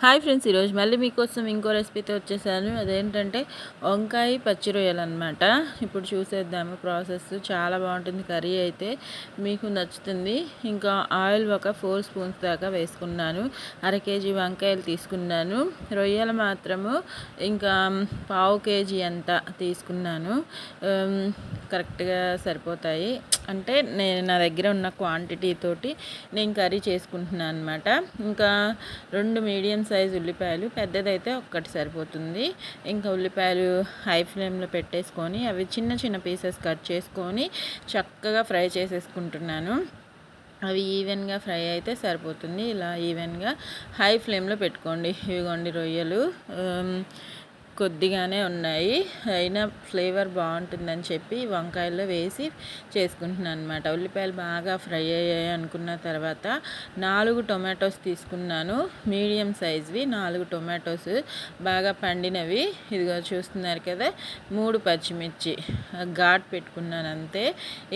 Hi friends, ఈరోజు మళ్ళీ మీకోసం ఇంకో రెసిపీతో వచ్చేసాను. అదేంటంటే వంకాయ పచ్చి రొయ్యలు అనమాట. ఇప్పుడు చూసేద్దాము ప్రాసెస్. చాలా బాగుంటుంది కర్రీ, అయితే మీకు నచ్చుతుంది. ఇంకా ఆయిల్ ఒక 4 స్పూన్స్ దాకా వేసుకున్నాను. 1/2 కేజీ వంకాయలు తీసుకున్నాను. రొయ్యలు మాత్రము ఇంకా 1/2 కేజీ అంత తీసుకున్నాను. కరెక్ట్గా సరిపోతాయి. అంటే నా దగ్గర ఉన్న క్వాంటిటీ తోటి నేను కర్రీ చేసుకుంటున్నాను అనమాట. ఇంకా 2 మీడియం సైజ్ ఉల్లిపాయలు, పెద్దదైతే ఒక్కటి సరిపోతుంది. ఇంకా ఉల్లిపాయలు హై ఫ్లేమ్లో పెట్టేసుకొని అవి చిన్న చిన్న పీసెస్ కట్ చేసుకొని చక్కగా ఫ్రై చేసేసుకుంటున్నాను. అవి ఈవెన్గా ఫ్రై అయితే సరిపోతుంది. ఇలా ఈవెన్గా హై ఫ్లేమ్లో పెట్టుకోండి. ఇవిగోండి రొయ్యలు కొద్దిగానే ఉన్నాయి, అయినా ఫ్లేవర్ బాగుంటుందని చెప్పి వంకాయల్లో వేసి చేసుకుంటున్నాను అనమాట. ఉల్లిపాయలు బాగా ఫ్రై అయ్యాయి అనుకున్న తర్వాత 4 టొమాటోస్ తీసుకున్నాను. మీడియం సైజ్వి 4 టొమాటోస్ బాగా పండినవి. ఇదిగో చూస్తున్నారు కదా, 3 పచ్చిమిర్చి ఘాట్ పెట్టుకున్నాను అంతే.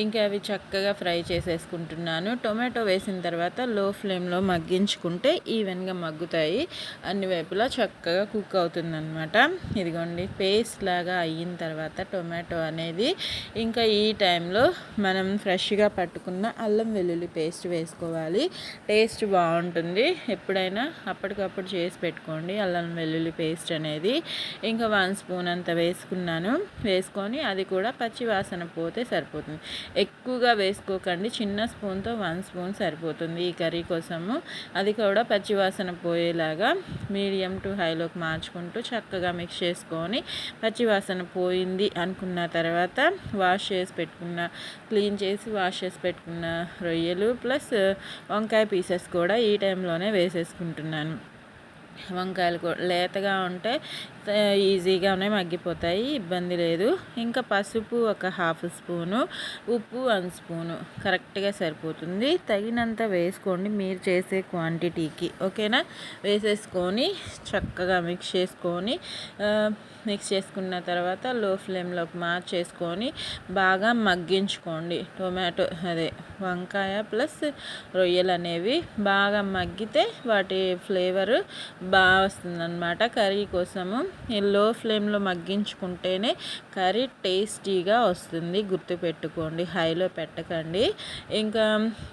ఇంకా అవి చక్కగా ఫ్రై చేసేసుకుంటున్నాను. టొమాటో వేసిన తర్వాత లో ఫ్లేమ్లో మగ్గించుకుంటే ఈవెన్గా మగ్గుతాయి, అన్ని వైపులా చక్కగా కుక్ అవుతుందన్నమాట. ఇదిగోండి పేస్ట్ లాగా అయిన తర్వాత టొమాటో అనేది, ఇంకా ఈ టైంలో మనం ఫ్రెష్గా పట్టుకున్న అల్లం వెల్లుల్లి పేస్ట్ వేసుకోవాలి. టేస్ట్ బాగుంటుంది. ఎప్పుడైనా అప్పటికప్పుడు చేసి పెట్టుకోండి అల్లం వెల్లుల్లి పేస్ట్ అనేది. ఇంకా 1 స్పూన్ అంత వేసుకున్నాను. వేసుకొని అది కూడా పచ్చి వాసన పోతే సరిపోతుంది. ఎక్కువగా వేసుకోకండి, చిన్న స్పూన్తో 1 స్పూన్ సరిపోతుంది ఈ కర్రీ కోసము. అది కూడా పచ్చి వాసన పోయేలాగా మీడియం టు హైలోకి మార్చుకుంటూ చక్కగా మిక్స్ చేసుకొని పచ్చివాసన పోయింది అనుకున్న తర్వాత క్లీన్ చేసి వాష్ చేసి పెట్టుకున్న రొయ్యలు ప్లస్ వంకాయ పీసెస్ కూడా ఈ టైంలోనే వేసేసుకుంటున్నాను. వంకాయలు కూడా లేతగా ఉంటే ఈజీగానే మగ్గిపోతాయి, ఇబ్బంది లేదు. ఇంకా పసుపు ఒక 1/2 స్పూను, ఉప్పు 1 స్పూను కరెక్ట్గా సరిపోతుంది. తగినంత వేసుకోండి మీరు చేసే క్వాంటిటీకి, ఓకేనా. వేసేసుకొని చక్కగా మిక్స్ చేసుకున్న తర్వాత లో ఫ్లేమ్లోకి మార్చేసుకొని బాగా మగ్గించుకోండి. వంకాయ ప్లస్ రొయ్యలు అనేవి బాగా మగ్గితే వాటి ఫ్లేవర్ బాగా వస్తుందన్నమాట కర్రీ కోసము. లో ఫ్లేమ్లో మగ్గించుకుంటేనే కర్రీ టేస్టీగా వస్తుంది, గుర్తుపెట్టుకోండి, హైలో పెట్టకండి. ఇంకా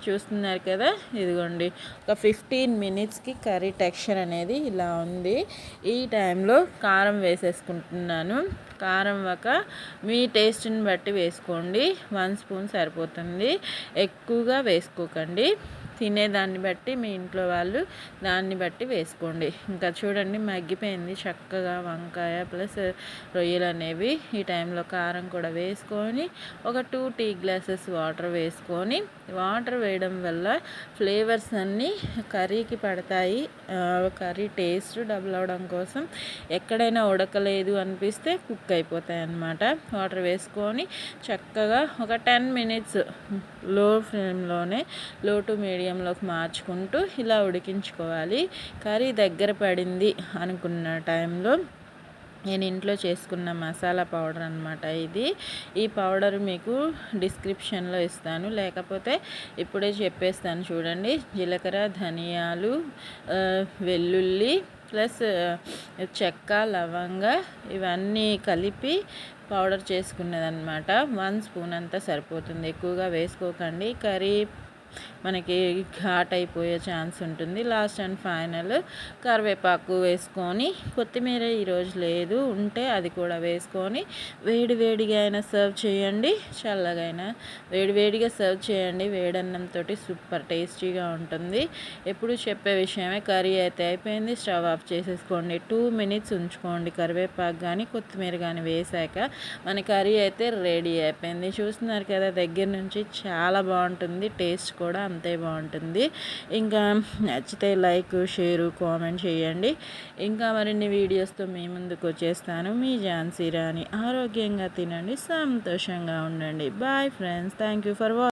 చూస్తున్నారు కదా, ఇదిగోండి ఒక 15 మినిట్స్కి కర్రీ టెక్స్చర్ అనేది ఇలా ఉంది. ఈ టైంలో కారం వేసేసుకుంటున్నాను. కారం మీ టేస్ట్ని బట్టి వేసుకోండి. 1 స్పూన్ సరిపోతుంది, ఎక్కువగా వేసుకోకండి. తినేదాన్ని బట్టి మీ ఇంట్లో వాళ్ళు దాన్ని బట్టి వేసుకోండి. ఇంకా చూడండి మగ్గిపోయింది చక్కగా వంకాయ ప్లస్ రొయ్యలు అనేవి. ఈ టైంలో కారం కూడా వేసుకొని ఒక 2 టీ గ్లాసెస్ వాటర్ వేసుకొని, వాటర్ వేయడం వల్ల ఫ్లేవర్స్ అన్నీ కర్రీకి పడతాయి. కర్రీ టేస్ట్ డబుల్ అవడం కోసం ఎక్కడైనా ఉడకలేదు అనిపిస్తే కుక్ అయిపోతాయి అన్నమాట. వాటర్ వేసుకొని చక్కగా ఒక 10 మినిట్స్ లో ఫ్లేమ్లోనే లో టు మీడియంలోకి మార్చుకుంటూ ఇలా ఉడికించుకోవాలి. కర్రీ దగ్గర పడింది అనుకున్న టైంలో నేను ఇంట్లో చేసుకున్న మసాలా పౌడర్ అనమాట ఇది. ఈ పౌడర్ మీకు డిస్క్రిప్షన్లో ఇస్తాను, లేకపోతే ఇప్పుడే చెప్పేస్తాను చూడండి. జీలకర్ర, ధనియాలు, వెల్లుల్లి ప్లస్ చెక్క, లవంగ ఇవన్నీ కలిపి పౌడర్ చేసుకున్నదనమాట. 1 స్పూన్ అంతా సరిపోతుంది, ఎక్కువగా వేసుకోకండి. కర్రీ మనకి ఘాట్ అయిపోయే ఛాన్స్ ఉంటుంది. లాస్ట్ అండ్ ఫైనల్ కరివేపాకు వేసుకొని, కొత్తిమీర ఈరోజు లేదు, ఉంటే అది కూడా వేసుకొని వేడిగా అయినా సర్వ్ చేయండి, చల్లగైనా వేడిగా సర్వ్ చేయండి. వేడన్నంతో సూపర్ టేస్టీగా ఉంటుంది. ఎప్పుడు చెప్పే విషయమే. కర్రీ అయితే అయిపోయింది, స్టవ్ ఆఫ్ చేసేసుకోండి. 2 మినిట్స్ ఉంచుకోండి కరివేపాకు కానీ కొత్తిమీర కానీ వేసాక. మన కర్రీ అయితే రెడీ అయిపోయింది. చూస్తున్నారు కదా, దగ్గర నుంచి చాలా బాగుంటుంది, టేస్ట్ కూడా అంతే బాగుంటుంది. ఇంకా నచ్చితే లైక్, షేరు, కామెంట్ చేయండి. ఇంకా మరిన్ని వీడియోస్తో మీ ముందుకు వచ్చేస్తాను. మీ ఝాన్సీ రాణి. ఆరోగ్యంగా తినండి, సంతోషంగా ఉండండి. Bye friends, thank you for watching.